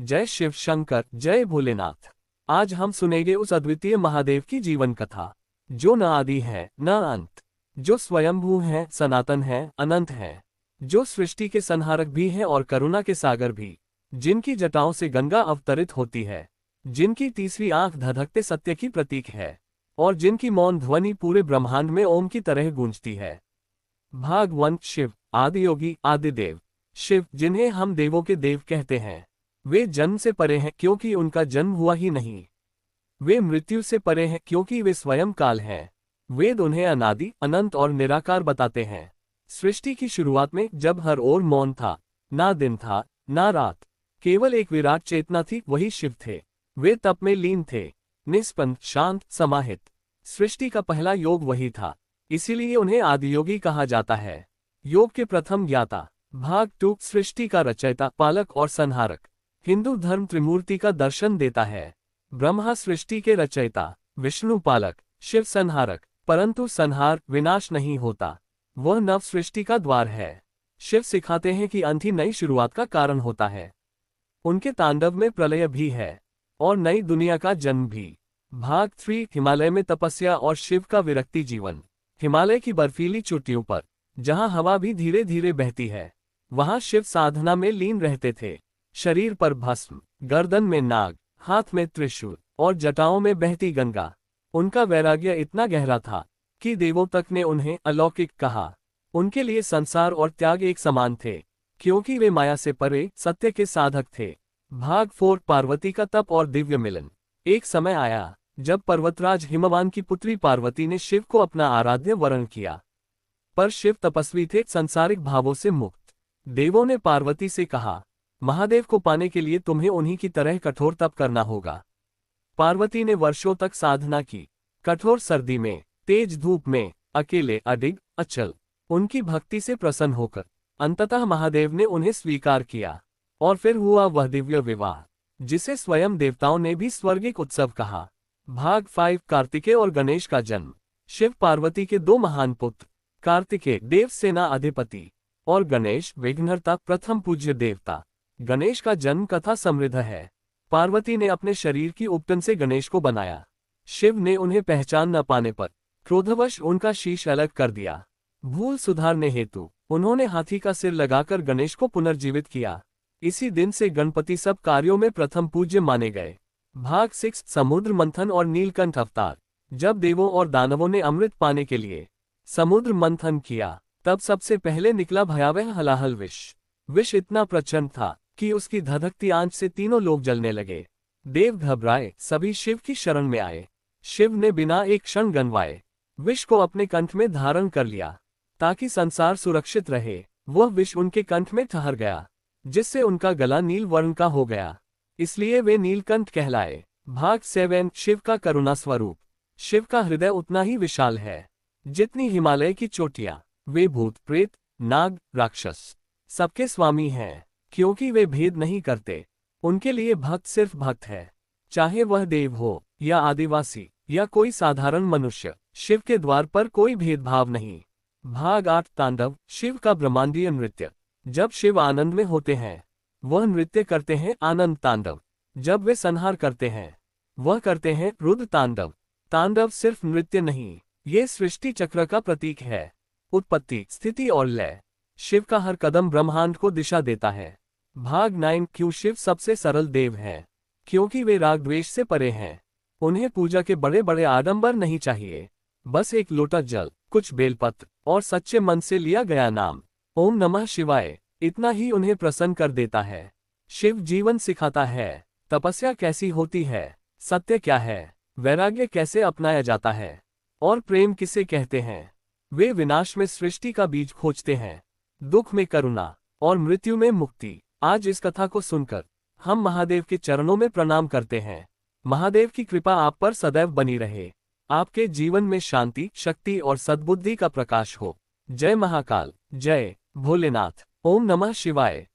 जय शिव शंकर, जय भोलेनाथ। आज हम सुनेंगे उस अद्वितीय महादेव की जीवन कथा, जो न आदि है न अंत, जो स्वयंभू है, सनातन है, अनंत है, जो सृष्टि के संहारक भी है और करुणा के सागर भी, जिनकी जटाओं से गंगा अवतरित होती है, जिनकी तीसरी आंख धधकते सत्य की प्रतीक है और जिनकी मौन ध्वनि पूरे ब्रह्मांड में ओम की तरह गूंजती है। भागवंत शिव, आदियोगी, आदिदेव। शिव, जिन्हें हम देवों के देव कहते हैं, वे जन्म से परे हैं क्योंकि उनका जन्म हुआ ही नहीं। वे मृत्यु से परे हैं क्योंकि वे स्वयं काल हैं। वेद उन्हें अनादि, अनंत और निराकार बताते हैं। सृष्टि की शुरुआत में जब हर ओर मौन था, ना दिन था ना रात, केवल एक विराट चेतना थी, वही शिव थे। वे तप में लीन थे, निष्पन्द, शांत, समाहित। सृष्टि का पहला योग वही था, इसीलिए उन्हें आदियोगी कहा जाता है। योग के प्रथम ज्ञाता। भाग 2, सृष्टि का रचयिता, पालक और संहारक। हिंदू धर्म त्रिमूर्ति का दर्शन देता है। ब्रह्मा सृष्टि के रचयिता, विष्णु पालक, शिव संहारक। परंतु संहार विनाश नहीं होता, वह नव सृष्टि का द्वार है। शिव सिखाते हैं कि अंत ही नई शुरुआत का कारण होता है। उनके तांडव में प्रलय भी है और नई दुनिया का जन्म भी। भाग 3, हिमालय में तपस्या और शिव का विरक्ति जीवन। हिमालय की बर्फीली चोटियों पर, जहां हवा भी धीरे धीरे बहती है, वहां शिव साधना में लीन रहते थे। शरीर पर भस्म, गर्दन में नाग, हाथ में त्रिशूल और जटाओं में बहती गंगा। उनका वैराग्य इतना गहरा था कि देवों तक ने उन्हें अलौकिक कहा। उनके लिए संसार और त्याग एक समान थे, क्योंकि वे माया से परे सत्य के साधक थे। भाग 4, पार्वती का तप और दिव्य मिलन। एक समय आया जब पर्वतराज हिमवान की पुत्री पार्वती ने शिव को अपना आराध्य वरण किया। पर शिव तपस्वी थे, संसारिक भावों से मुक्त। देवों ने पार्वती से कहा, महादेव को पाने के लिए तुम्हें उन्हीं की तरह कठोर तप करना होगा। पार्वती ने वर्षों तक साधना की, कठोर सर्दी में, तेज धूप में, अकेले, अडिग, अचल। उनकी भक्ति से प्रसन्न होकर अंततः महादेव ने उन्हें स्वीकार किया और फिर हुआ वह दिव्य विवाह, जिसे स्वयं देवताओं ने भी स्वर्गिक उत्सव कहा। भाग 5, कार्तिकेय और गणेश का जन्म। शिव पार्वती के दो महान पुत्र, कार्तिकेय देव सेना अधिपति और गणेश विघ्नहर्ता, प्रथम पूज्य देवता। गणेश का जन्म कथा समृद्ध है। पार्वती ने अपने शरीर की उपटन से गणेश को बनाया। शिव ने उन्हें पहचान न पाने पर क्रोधवश उनका शीश अलग कर दिया। भूल सुधारने हेतु उन्होंने हाथी का सिर लगाकर गणेश को पुनर्जीवित किया। इसी दिन से गणपति सब कार्यों में प्रथम पूज्य माने गए। भाग 6, समुद्र मंथन और नीलकंठ अवतार। जब देवों और दानवों ने अमृत पाने के लिए समुद्र मंथन किया, तब सबसे पहले निकला भयावह हलाहल विष। विष इतना प्रचंड था कि उसकी धधकती आंच से तीनों लोग जलने लगे। देव घबराए, सभी शिव की शरण में आए। शिव ने बिना एक क्षण गनवाए विष को अपने कंठ में धारण कर लिया ताकि संसार सुरक्षित रहे। वह विष उनके कंठ में ठहर गया, जिससे उनका गला नील वर्ण का हो गया, इसलिए वे नीलकंठ कहलाए। भाग 7, शिव का करुणा स्वरूप। शिव का हृदय उतना ही विशाल है जितनी हिमालय की चोटियां। वे भूत, प्रेत, नाग, राक्षस सबके स्वामी हैं, क्योंकि वे भेद नहीं करते। उनके लिए भक्त सिर्फ भक्त है, चाहे वह देव हो या आदिवासी या कोई साधारण मनुष्य। शिव के द्वार पर कोई भेदभाव नहीं। भाग 8, तांडव। शिव का ब्रह्मांडीय नृत्य। जब शिव आनंद में होते हैं, वह नृत्य करते हैं आनंद तांडव। जब वे संहार करते हैं, वह करते हैं रुद्र तांडव। तांडव सिर्फ नृत्य नहीं, ये सृष्टि चक्र का प्रतीक है, उत्पत्ति, स्थिति और लय। शिव का हर कदम ब्रह्मांड को दिशा देता है। भाग 9, क्यों शिव सबसे सरल देव हैं? क्योंकि वे राग द्वेष से परे हैं। उन्हें पूजा के बड़े बड़े आडंबर नहीं चाहिए, बस एक लोटा जल, कुछ बेलपत्र और सच्चे मन से लिया गया नाम, ओम नमः शिवाय, इतना ही उन्हें प्रसन्न कर देता है। शिव जीवन सिखाता है, तपस्या कैसी होती है, सत्य क्या है, वैराग्य कैसे अपनाया जाता है और प्रेम किसे कहते हैं। वे विनाश में सृष्टि का बीज खोजते हैं, दुख में करुणा और मृत्यु में मुक्ति। आज इस कथा को सुनकर हम महादेव के चरणों में प्रणाम करते हैं। महादेव की कृपा आप पर सदैव बनी रहे। आपके जीवन में शांति, शक्ति और सद्बुद्धि का प्रकाश हो। जय महाकाल, जय भोलेनाथ, ओम नमः शिवाय।